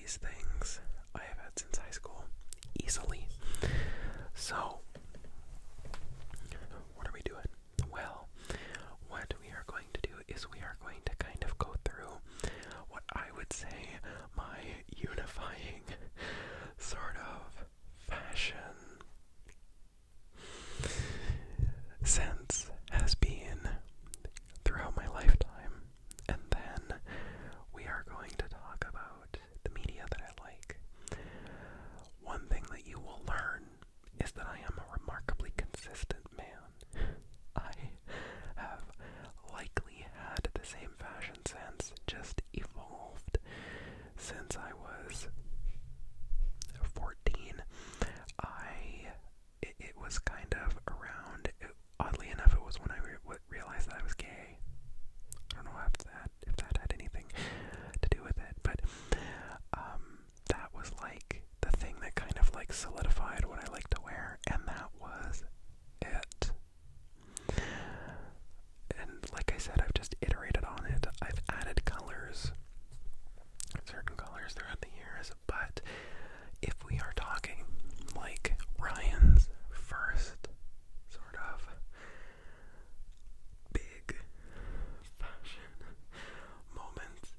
these things I have had since high school, easily. So, what are we doing? Well, what we are going to do is we are going to kind of go through what I would say my unifying sort of fashion sense has been throughout my lifetime, and then we are going to talk about the media that I like. One thing that you will learn is that I am a remarkably consistent man. I have likely had the same fashion sense, just evolved since I was 14. It was kind of around, oddly enough, it was when I realized that I was gay. I don't know if that had anything to do with it, but that was like the thing that kind of like solidified what I like to wear, and that was it. And like I said, I've just iterated on it. I've added colors, certain colors throughout the years, but if we are talking like Ryan's first sort of big fashion moments,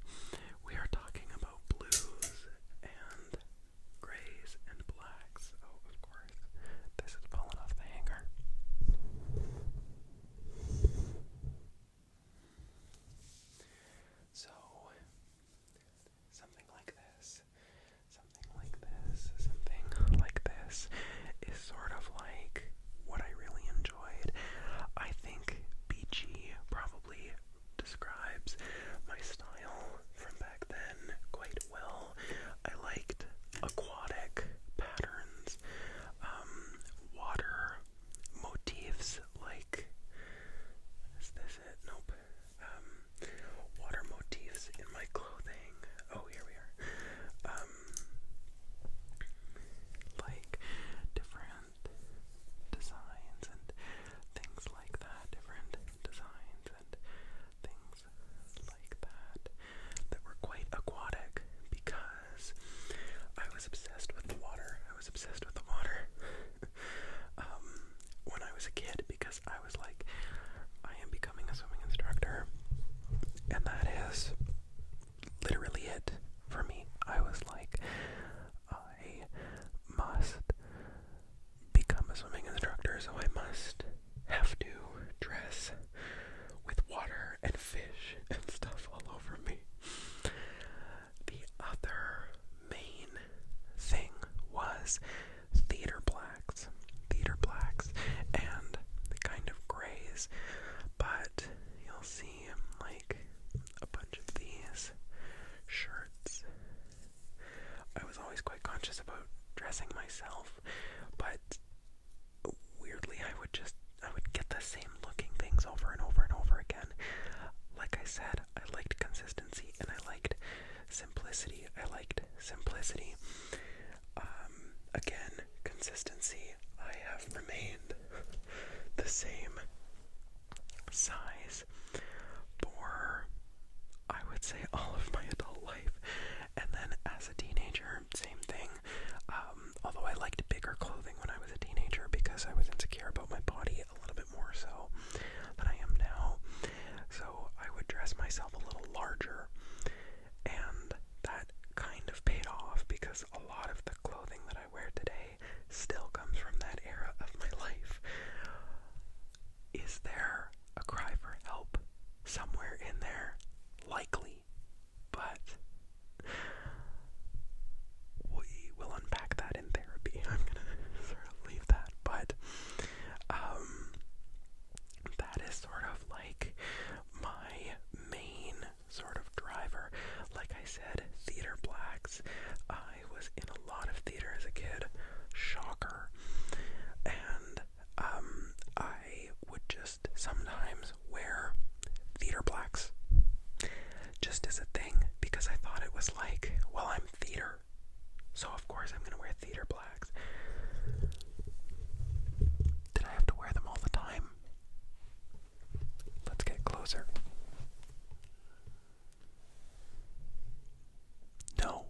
we are talking about blues and grays and blacks. Oh, of course, this is falling off the hanger. So, something like this is sort of like what I really enjoyed. I think BG probably describes my style from back then quite well. I liked aquatic patterns, water motifs, like, is this it? Nope. Water motifs in my clothing. Oh, here we are. Like different designs and things like that. Different designs and things like that were quite aquatic because I was obsessed with the water. When I was a kid, because I was like, I am becoming a swimming instructor, and that is literally it for me. I was like, I must become a swimming instructor, so I must have to dress with water and fish and stuff all over me. The other main thing was theater blacks and the kind of grays, but you'll see like a bunch of these shirts. I was always quite conscious about dressing myself, but weirdly I would get the same looking things over and over and over again. Like I said, I liked consistency and I liked simplicity. Again, consistency. I have remained the same size for, I would say, all of my adult life. And then as a teenager, same thing. Although I liked bigger clothing when I was a teenager because I was insecure about my body a little bit more so than I am now. So I would dress myself a little larger, and that kind of paid off because a lot of the clothing that I wear today still comes from that era of my life. Is there a cry for help somewhere in there? Likely, but we will unpack that in therapy. I'm gonna sort of leave that, but that is sort of like my main sort of driver. Like I said, theater blacks. I was in a lot of theater as a kid. Shocker. And I would just sometimes wear theater blacks just as a thing because I thought it was like, well, I'm theater, so of course I'm gonna wear theater blacks. Did I have to wear them all the time? Let's get closer. No.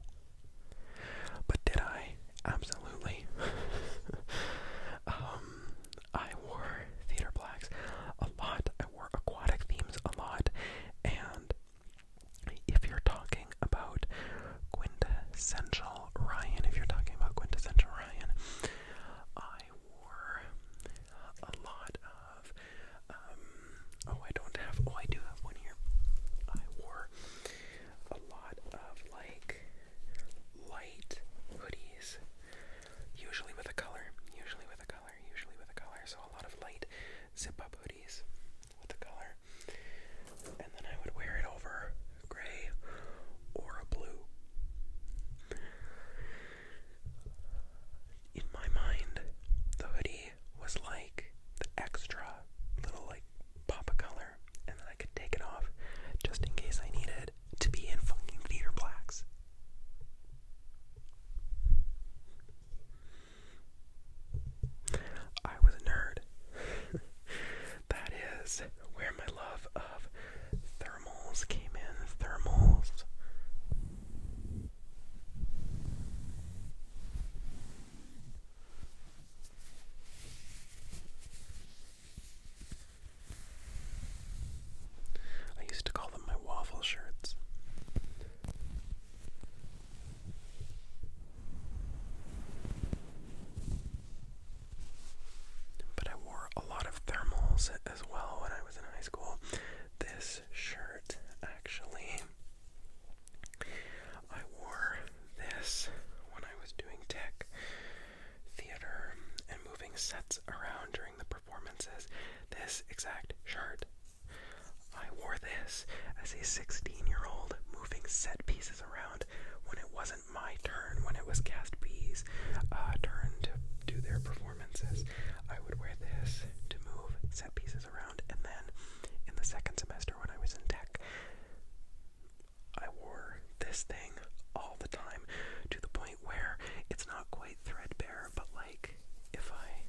quite threadbare, but like, if I,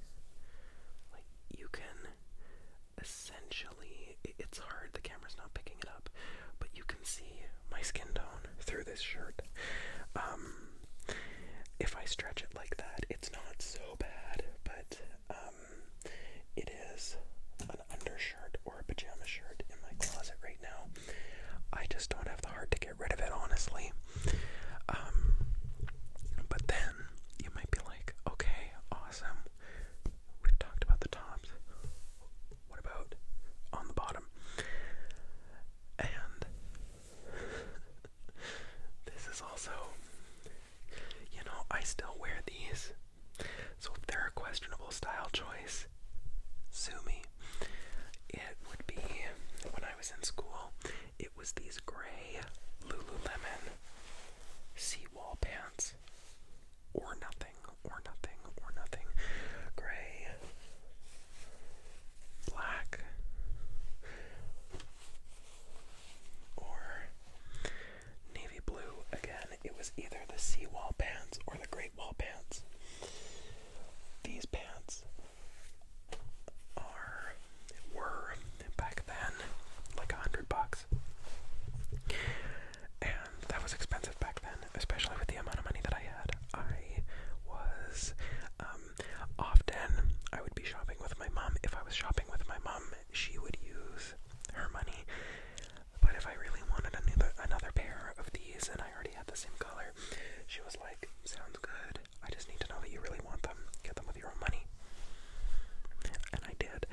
like, you can essentially, it's hard, the camera's not picking it up, but you can see my skin tone through this shirt. If I stretch it like that, it's not so bad, but it is an undershirt or a pajama shirt in my closet right now. I just don't have the heart to get rid of it, honestly. But then you might be like, okay, awesome. We've talked about the tops. What about on the bottom? And this is also, you know, I still wear these. So if they're a questionable style choice, sue me. It would be, when I was in school, it was these gray Lululemon seawall pants. Or nothing, or nothing, or nothing. Gray, black, or navy blue. Again, it was either the seawall pants or the great wall pants. These pants were back then like $100, and that was expensive back then, especially with the amount of money that I had. I was often I would be shopping with my mom. If I was shopping with my mom, she would use her money. But if I really wanted another pair of these and I already had the same color, she was like, sounds good. I just need to know that you really want them. Get them with your own money. And I did.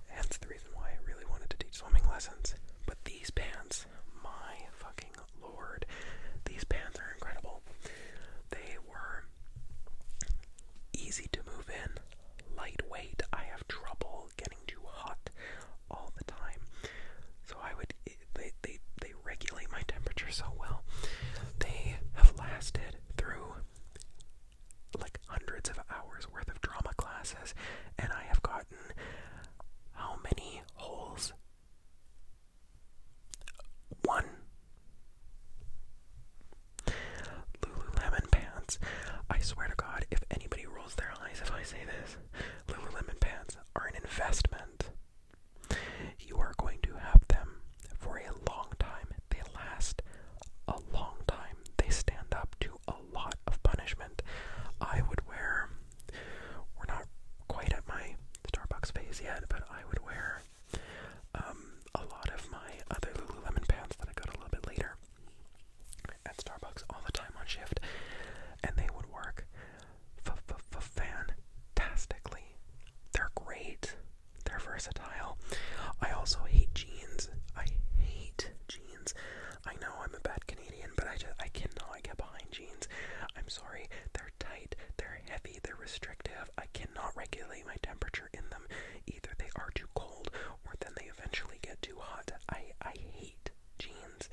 Hence the reason why I really wanted to teach swimming lessons. But these pants, my fucking lord, these pants are incredible. They were easy to move in, lightweight. I have trouble getting too hot all the time. So they regulate my temperature so well. They have lasted through like hundreds of hours worth of drama classes, and I have gotten how many holes? One. Lululemon pants. I swear to God, if anybody rolls their eyes if I say this, Lululemon pants are an investment. You are going to have them for a long time. They last a long time. They stand up to a lot of punishment. I would wear, we're not quite at my Starbucks phase yet, but I would wear a lot of my other Lululemon pants that I got a little bit later at Starbucks all the time on shift, and they would work fantastically. They're great. They're versatile. I also hate jeans. I hate jeans. I know I'm a bad Canadian, but I cannot get behind jeans. I'm sorry. They're tight. They're heavy. They're restrictive. I cannot regulate my temperature in them. Either they are too cold or then they eventually get too hot. I hate jeans.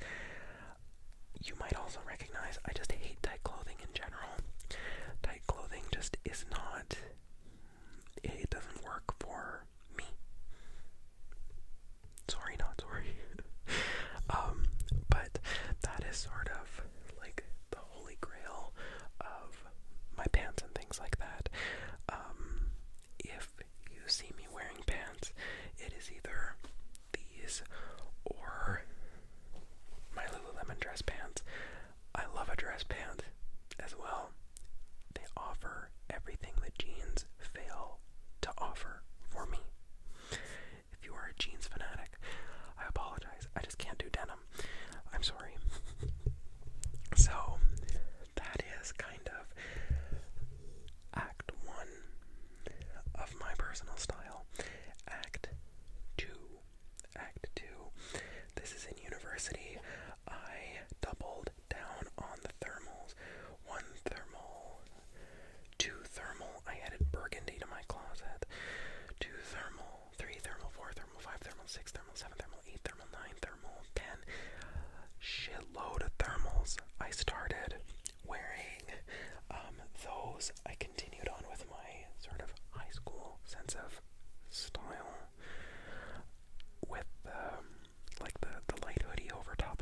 You might also recognize I just hate tight clothing in general. Tight clothing just is not, it doesn't work for me. Sorry, not sorry. But that is sort of like the holy grail of my pants and things like that. If you see me wearing pants, it is either these or my Lululemon dress pants. I love a dress pant as well. They offer everything that jeans fail to offer for me. If you are a jeans fanatic, I apologize. I just can't do denim. I'm sorry. So, that is kind of Act 1 of my personal style. Act 2. This is in university. I doubled down on the thermals. 1 thermal, 2 thermal. I added burgundy to my closet. 2 thermal, 3 thermal, 4 thermal, 5 thermal, 6 thermal, 7 thermal, 8 thermal, 9 thermal, 10. Shitload of thermals. I started wearing those. I continued on with my sort of high school sense of style with like the light hoodie over top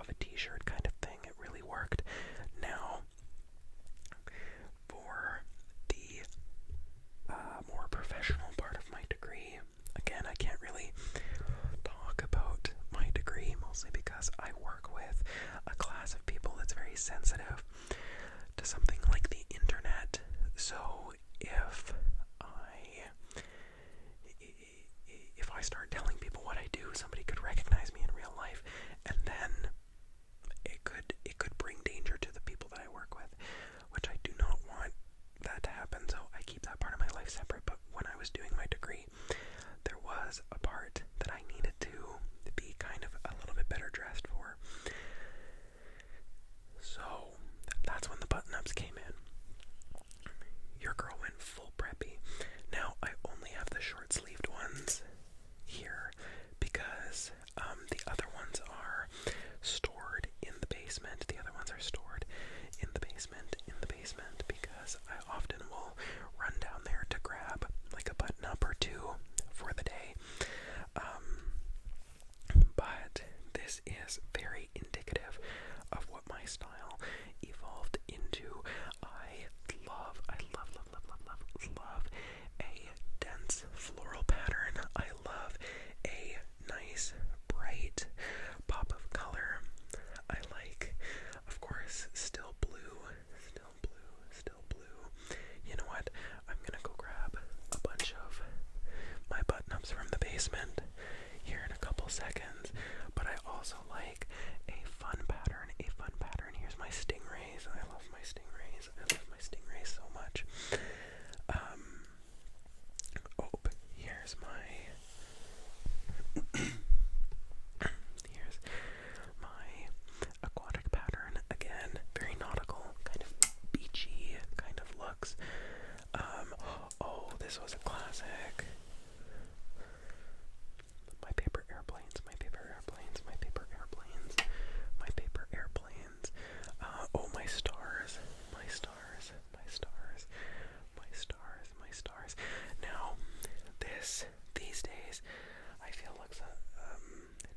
to something like the internet. So if I start telling people what I do, somebody could recognize me in real life, and then it could bring danger to the people that I work with, which I do not want that to happen. So I keep that part of my life separate. But when I was doing my degree, there was a part that I needed to be kind of a little bit better dressed for. So that's when the button-ups came in. Your girl went full preppy. Now I only have the short-sleeved ones here because the other ones are stored in the basement. The other ones are stored in the basement, because I often will run down there to grab like a button-up or two for the day. But this is very indicative of what my style evolved into. I love a dense floral pattern. I love a nice, bright pop of color. I like, of course, still blue. You know what? I'm gonna go grab a bunch of my button-ups from the basement here in a couple seconds. But I also like a fun pattern. Here's my stingrays. I love my stingrays. So much. Here's my aquatic pattern. Again, very nautical, kind of beachy kind of looks. This was a classic. My paper airplanes. My stars. Now, these days, I feel looks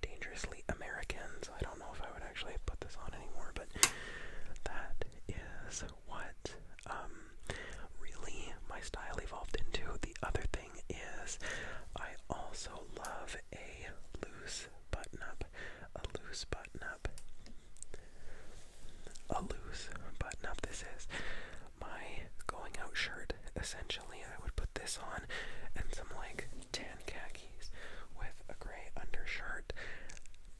dangerously American, so I don't know if I would actually put this on anymore, but that is what really my style evolved into. The other thing is I also love a loose button-up. This is my going out shirt. Essentially, I would put this on and some like tan khakis with a gray undershirt,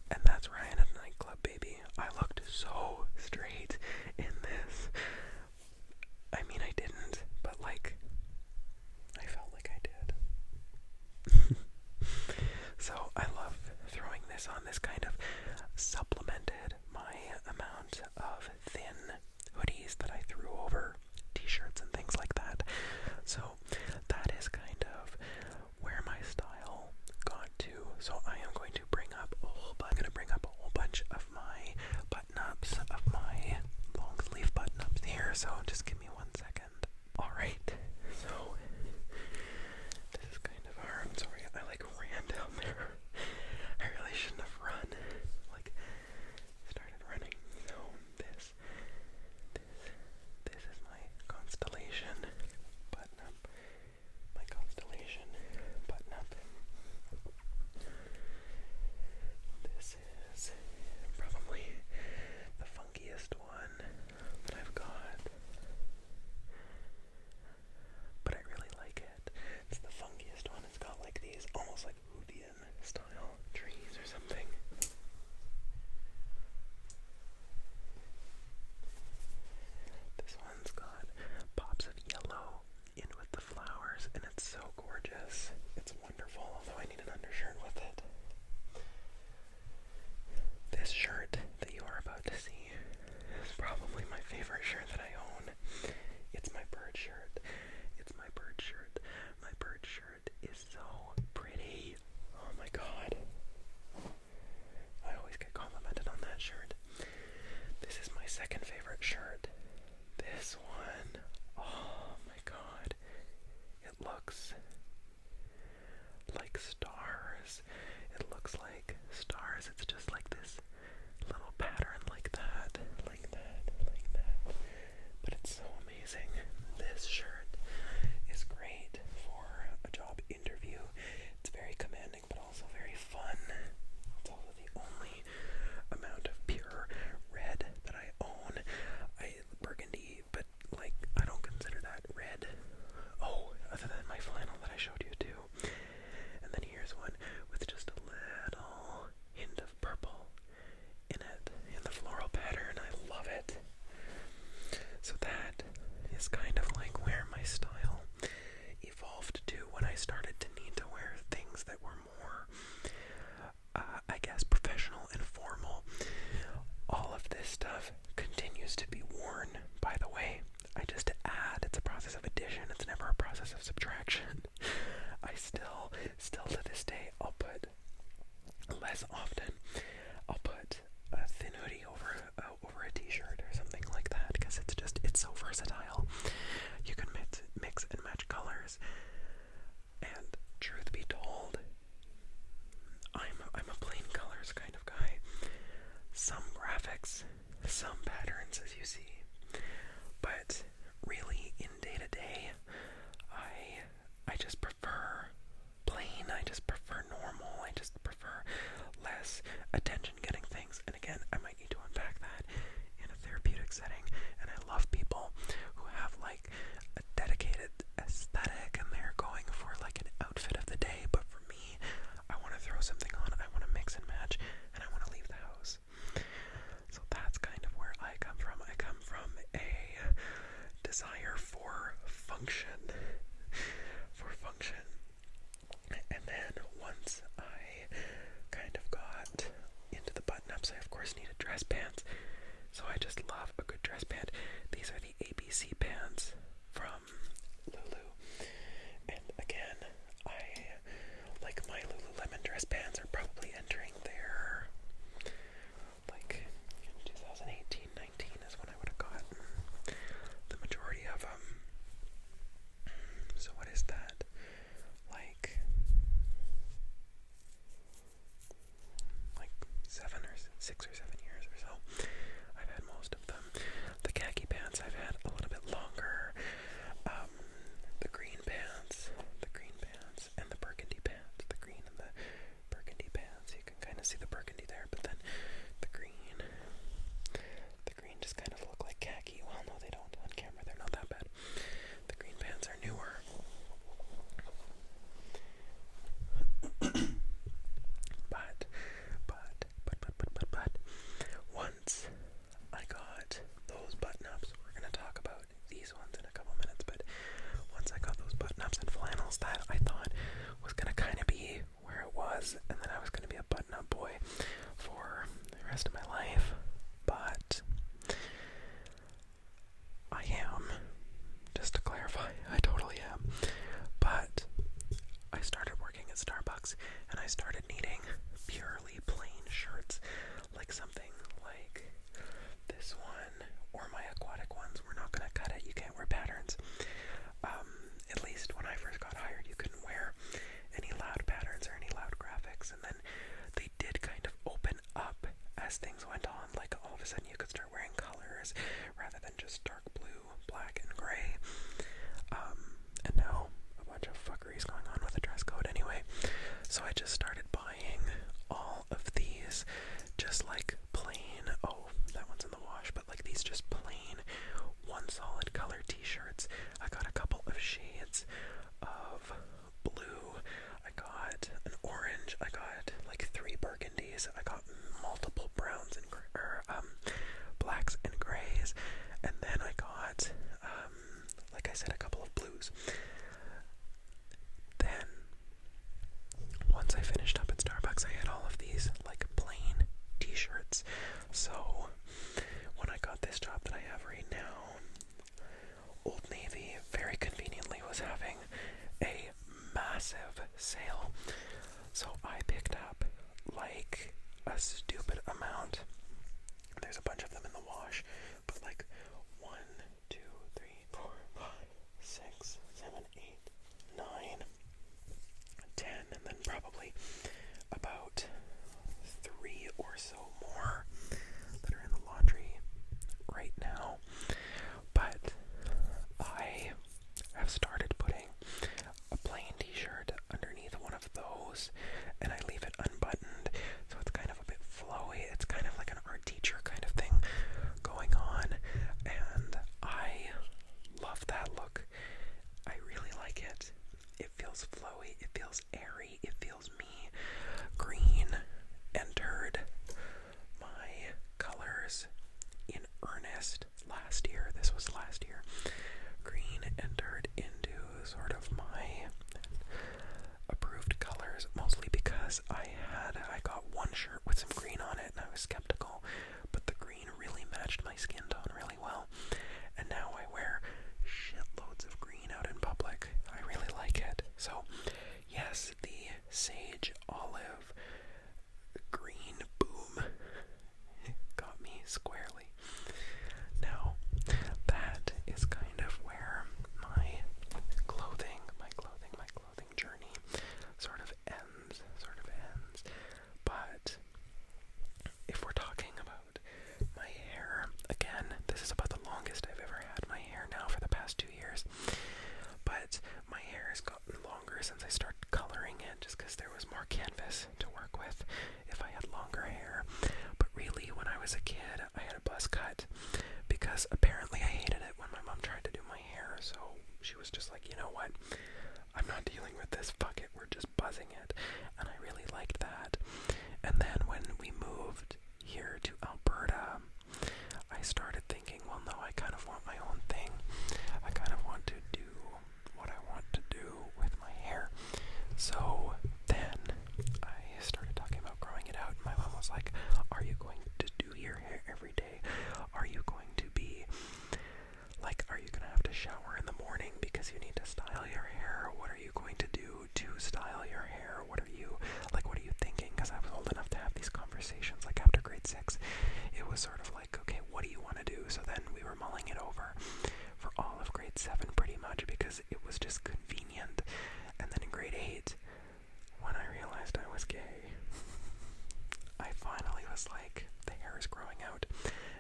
and that's Ryan at a nightclub, baby. I looked so straight in this. I mean, I didn't, but like, I felt like I did. So I love throwing this on. This kind of supplemented my amount of thin hoodies that I threw over t-shirts and things like that. So that is kind of where my style got to. So I am going to bring up a whole bunch of my button-ups, of my long sleeve button-ups here. So just give me 1 second. Alright, so this is kind of hard. I'm sorry, I like ran down there. I really shouldn't have run. Like, started running. So this is my constellation button-up. This is probably the funkiest one that I've got. function. For function. And then once I kind of got into the button-ups, I of course needed dress pants. So I just love a good dress pant. These are the ABC pants from Lulu. And again, I like my Lululemon dress pants are probably entering their, like, 2018-19 is when I would have gotten the majority of them. So what is that? Like 6 or 7 years or so. I've had most of them. The khaki pants I've had a little bit longer. The green pants, and the burgundy pants. The green and the burgundy pants. You can kind of see the burgundy there, but then the green just kind of look like khaki. Well, no, they don't on camera. They're not that bad. The green pants are newer. But once I got those button-ups, we're going to talk about these ones in a couple minutes, but once I got those button-ups and flannels, that I thought was going to kind of be where it was, and then I was going to be a button-up boy for the rest of my life. But I am, just to clarify, I totally am. But I started working at Starbucks, and I started needing purely plain shirts, like something like this one, or my aquatic ones. We're not going to cut it, you can't wear patterns. At least when I first got hired, you couldn't wear any loud patterns or any loud graphics, and then they did kind of open up as things went on, like all of a sudden you could start wearing colors rather than just dark blue, black, and gray. And now a bunch of fuckeries going on with the dress code anyway. So I just started buying all of these just like plain, oh, that one's in the wash, but like these just plain one solid color t-shirts. I got a couple of shades of blue. I got an orange. I got like 3 burgundies. I got multiple browns and blacks and grays. And then I got, like I said, a couple of blues. Then, once I finished up at Starbucks, I had all of these like plain t-shirts. So when I got this job that I have right now, Old Navy very conveniently was having a massive sale. So I picked up like a stupid amount. There's a bunch of them in the wash, but like 1, 2, 3, 4, 5, 6, 7, 8, 9, 10, and then probably about 3 or so more that are in the laundry right now. But I have started putting a plain t-shirt underneath one of those, and I leave it unbuttoned, so it's kind of a bit flowy. It's kind of like an art teacher kind of thing going on, and I love that look. I really like it. It feels flowy, it feels airy, it feels me. Green entered my colors in earnest last year. This was last year. Green entered into sort of my approved colors, mostly because I got one shirt with some green on it, and I was skeptical, but the green really matched my skin tone really well, and now I wear shitloads of green out in public. I really like it. So yes, the sage olive green boom got me squarely. Now that is kind of where my clothing journey sort of ends. But if we're talking about my hair, again, this is about the longest I've ever had my hair now for the past 2 years. But my hair has gotten longer since I started coloring it, just because there was more canvas to work with if I had longer hair. But really, when I was a kid, I had a buzz cut, because apparently I hated it when my mom tried to do my hair, so she was just like, you know what, I'm not dealing with this, fuck it, we're just buzzing it, and I really liked that. And then when we moved here to Alberta, I started thinking, well, no, I kind of want my own thing. I kind of want to do grade 7 pretty much because it was just convenient. And then in grade 8, when I realized I was gay, I finally was like, the hair is growing out.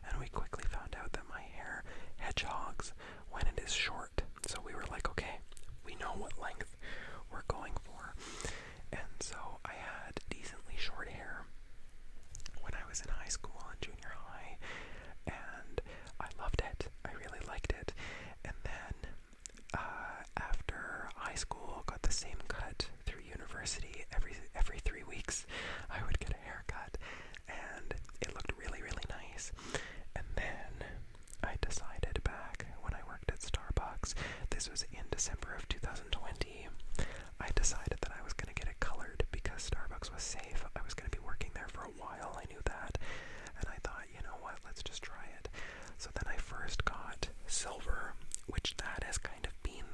And we quickly found out that my hair hedgehogs when it is short. So we were like, okay, we know what length we're going for. And so I had decently short hair when I was in high school and junior high, and I loved it. I really liked it. And then after high school, got the same cut through university. Every 3 weeks, I would get a haircut, and it looked really, really nice. And then I decided back when I worked at Starbucks, this was in December of 2020, I decided that I was going to get it colored because Starbucks was safe. I was going to be working there for a while, I knew that, and I thought, you know what, let's just try it. So then I first got silver, which that has kind of been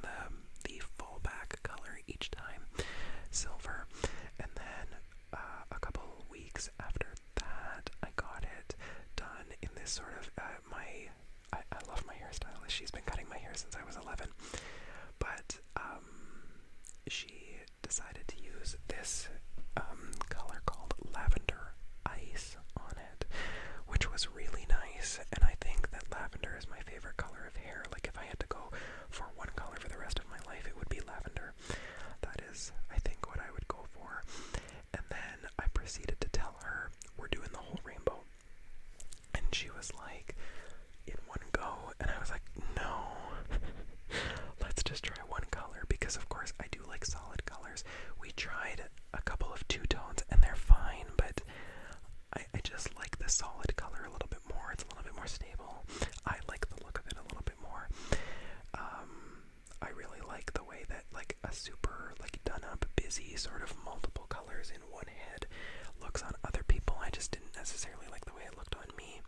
the fallback color each time, silver. And then a couple weeks after that, I got it done in this sort of I love my hairstylist. She's been cutting my hair since I was 11, but she decided to use this color called Lavender Ice on it, which was really nice. And I think that lavender is my favorite color of hair. Like, if I had to go for one color for the rest of my life, it would be lavender. That is, I think, what I would go for. And then I proceeded to tell her, we're doing the whole rainbow. And she was like, in one go. And I was like, no, let's just try one color, because of course I do like solid colors. We tried a couple of two-tones and they're fine, but I just like the solid color a little bit more. It's a little bit more stable. I like the look of it a little bit more. I really like the way that like a super like done up busy sort of multiple colors in one head looks on other people. I just didn't necessarily like the way it looked on me.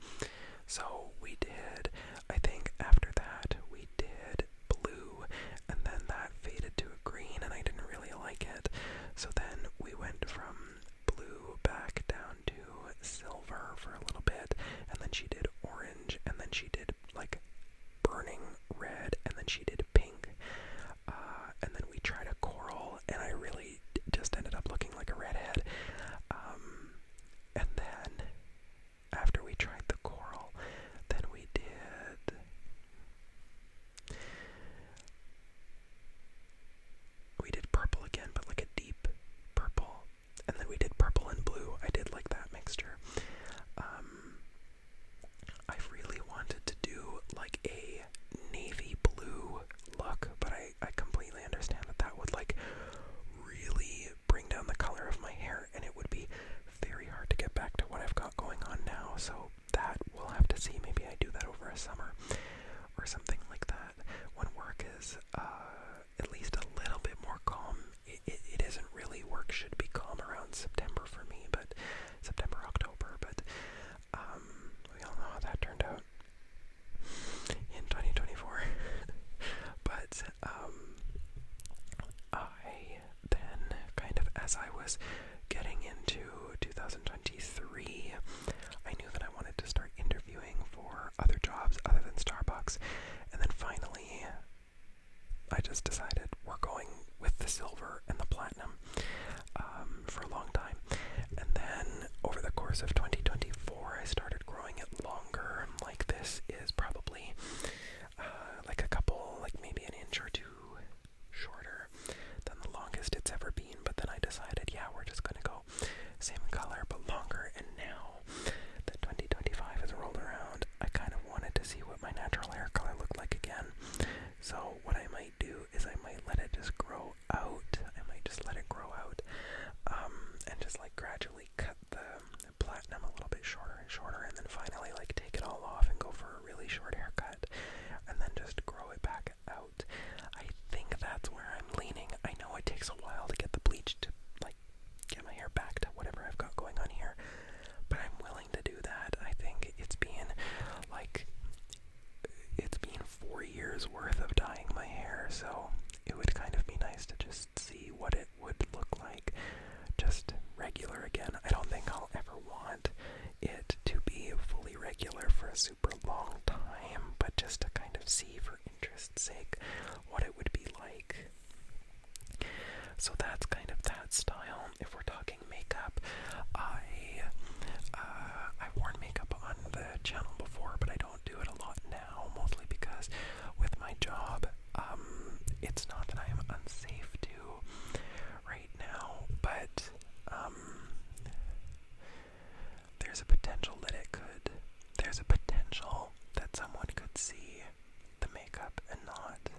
So we did, I think after that we did blue, and then that faded to a green and I didn't really like it. So then we went from blue back down to silver for a little bit, and then she did orange, and then she did like burning red, and then she did pink, and then we tried a coral, and I really just ended up looking like a redhead. And then after we tried the coral, then we did purple again, but like a deep purple, and then we did purple and blue. I did like that mixture. I really wanted to do like a navy blue look, but I completely understand that would like really bring down the color of my hair, and it would be very hard to get back to what I've got going on now. So that we'll have to see. Maybe I do that over a summer or something like that when work is at least a little bit more calm. It isn't really, work should be calm around September for me, but September, October, but we all know how that turned out in 2024. But I then kind of, as I was getting into 2023, I knew that I wanted to start interviewing for other jobs other than Starbucks, and then finally I just decided we're going with the silver and the platinum for a long time. And then over the course of 2024, I started growing it longer. Like, this is probably like a couple, like maybe an inch or two shorter than the longest it's ever been. But then I decided, yeah, we're just gonna go same color but longer. And now that 2025 has rolled around, I kind of wanted to see what my natural hair color looked like again. So what I might do is I might let it just grow out. I might just let it grow out, and just like gradually cut the platinum a little bit shorter and shorter, and then finally like take it all off and go for a really short haircut, and then just grow it back out. I think that's where I'm leaning. I know it takes a while to get the bleach to like get my hair back to whatever I've got going on here, but I'm willing to do that. I think it's been 4 years worth of dyeing my hair, so it would kind of be nice to just see what it would look like just regular again. I don't think I'll ever want it to be fully regular for a super long time, but just to kind of see for interest's sake So that's kind of that style. If we're talking makeup, I've worn makeup on the channel before, but I don't do it a lot now, mostly because with my job, it's not that I am unsafe to right now, but there's a potential that someone could see the makeup and not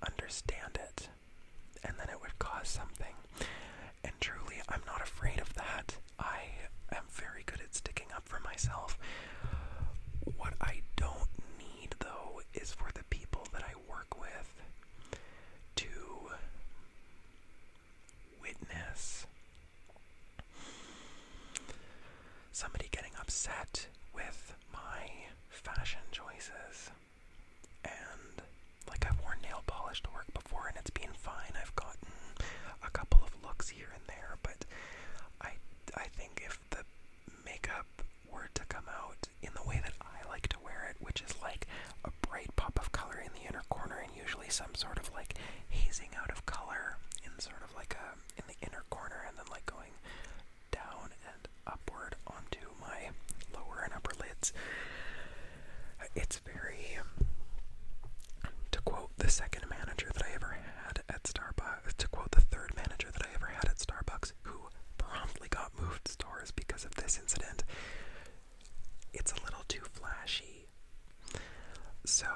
understand it, and then it would cause something. And truly, I'm not afraid of that. I am very good at sticking up for myself. What I don't need, though, is for the people that I work with to witness somebody getting upset with my fashion choices. And, like, I've worn nail polish to work before, and it's been fine. I've gotten a couple of looks here and there, but I think if the makeup were to come out in the way that I like to wear it, which is like a bright pop of color in the inner corner and usually some sort of like hazing out of color in sort of like in the inner corner, and then like going down and upward onto my lower and upper lids. It's very, to quote the second manager that I ever had at Starbucks, to quote the third manager that I ever had at Starbucks, who promptly got moved stores because of this incident, it's a little too flashy. So,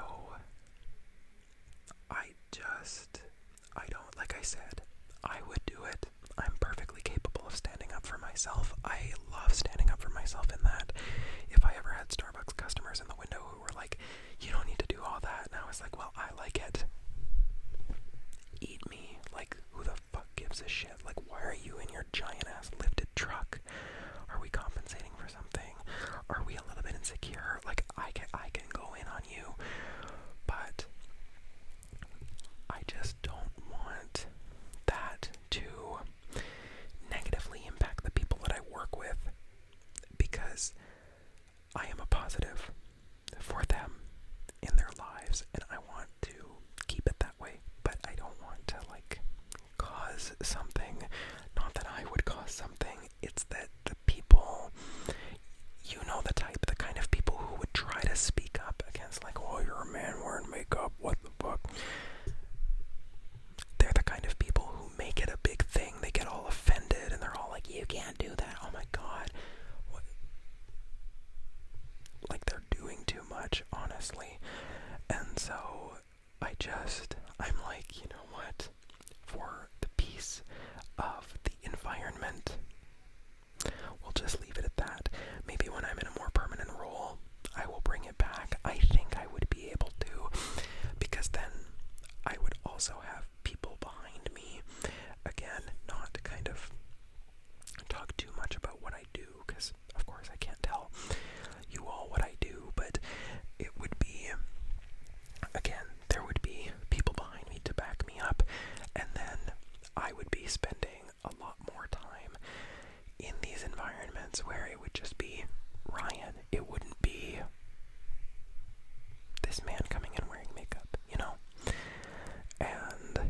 I don't, like I said, I would do it. I'm perfectly capable of standing up for myself. I love standing up for myself in that. If I ever had Starbucks customers in the window who were like, you don't need to do all that, and I was like, well, I like it. Eat me. Like, who the fuck gives a shit? Like, why are you in your giant ass lifted truck? Are we compensating for something? Are we a little bit insecure? Like, I can go in on you, but I just don't want that to negatively impact the people that I work with, because I am a positive for them in their lives, and I want to keep it that way, but I don't want to, like, cause something. Not that I would cause something, it's that the people, you know the type, the kind of people who would try to speak up against, like, oh, you're a man wearing makeup, what the fuck? They're the kind of people who make it a big thing. They get all offended, and they're all like, you can't do that, oh my god. What? Like, they're doing too much, honestly. And so, I'm like, you know what? For the peace of the environment, we'll just leave it at that. Maybe when I'm in a more permanent role, I will bring it back. I think I would be able to, because then I would also have people behind me, again, not kind of talk too much about what I do, because of course I can't tell you all what I do, but it would be, again, there would be people behind me to back me up, and then I would be spending a lot more time in these environments where it would just be Ryan. It wouldn't be this man coming in wearing makeup, you know? And,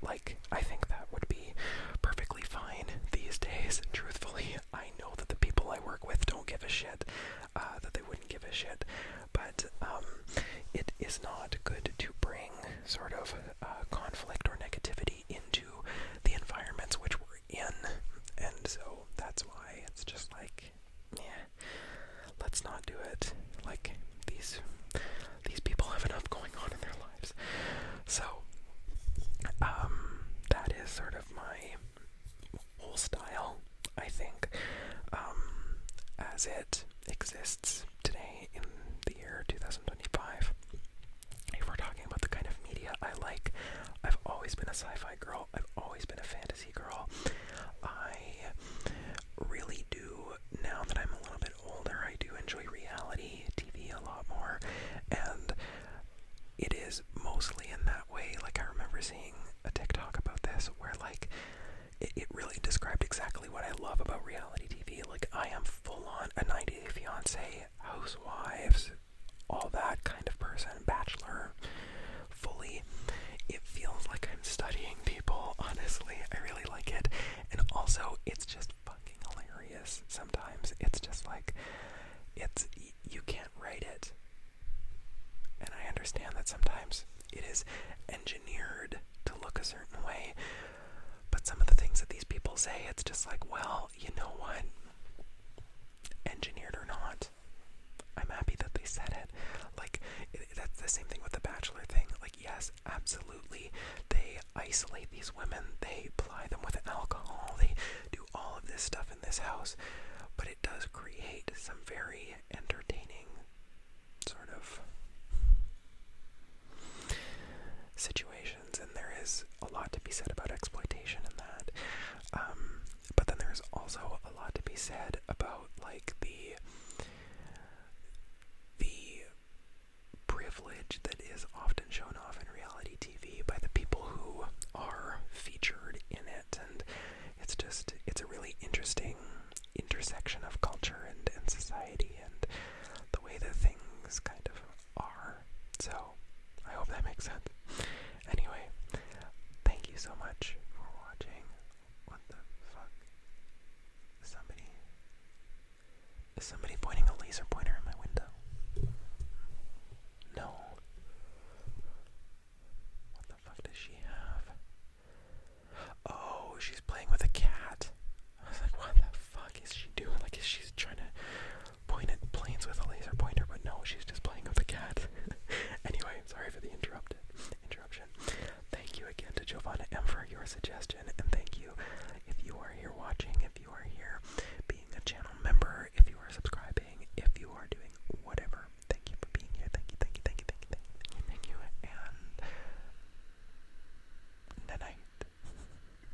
like, I think that would be perfectly fine these days. Truthfully, I know that the people I work with don't give a shit, that they wouldn't give a shit, but it is not good to bring sort of conflict or negativity into the environments which we're in, and so that's why it's just like, yeah, let's not do it. Like, these people have enough going on in their lives. So, that is sort of my whole style, I think, as it exists today in the year 2025. If we're talking about the kind of media I like, I've always been a sci-fi girl. I've always been a fantasy girl. I really do, now that I'm a little bit older, I do enjoy reality TV a lot more, and it is mostly in that way. Like, I remember seeing a TikTok about this where, like, it really described exactly what I love about reality TV. Like, I am full on a 90 Day Fiancé, Housewives, all that kind of person, Bachelor, fully. It feels like that sometimes it is engineered to look a certain way, but some of the things that these people say, it's just like, well, you know what? Engineered or not, I'm happy that they said it. Like, that's the same thing with the Bachelor thing. Like, yes, absolutely, they isolate these women, they ply them with alcohol, they do all of this stuff in this house, but it does create some very entertaining sort of situations, and there is a lot to be said about exploitation in that. But then there's also a lot to be said about like the privilege that is often shown off in reality TV by the people who are featured in it, and it's a really interesting intersection of culture and society and the way that things kind of are. So I hope that makes sense. Anyway, thank you so much for watching. What the fuck? Is somebody pointing a laser pointer in my window? No. What the fuck does she have? Oh, she's playing with a cat. I was like, what the fuck is she doing? Like, is she trying to point at planes with a laser pointer? But no, she's just playing with a cat. Anyway, sorry for the interruption. Thank you again to Giovanna M for your suggestion, and thank you if you are here watching, if you are here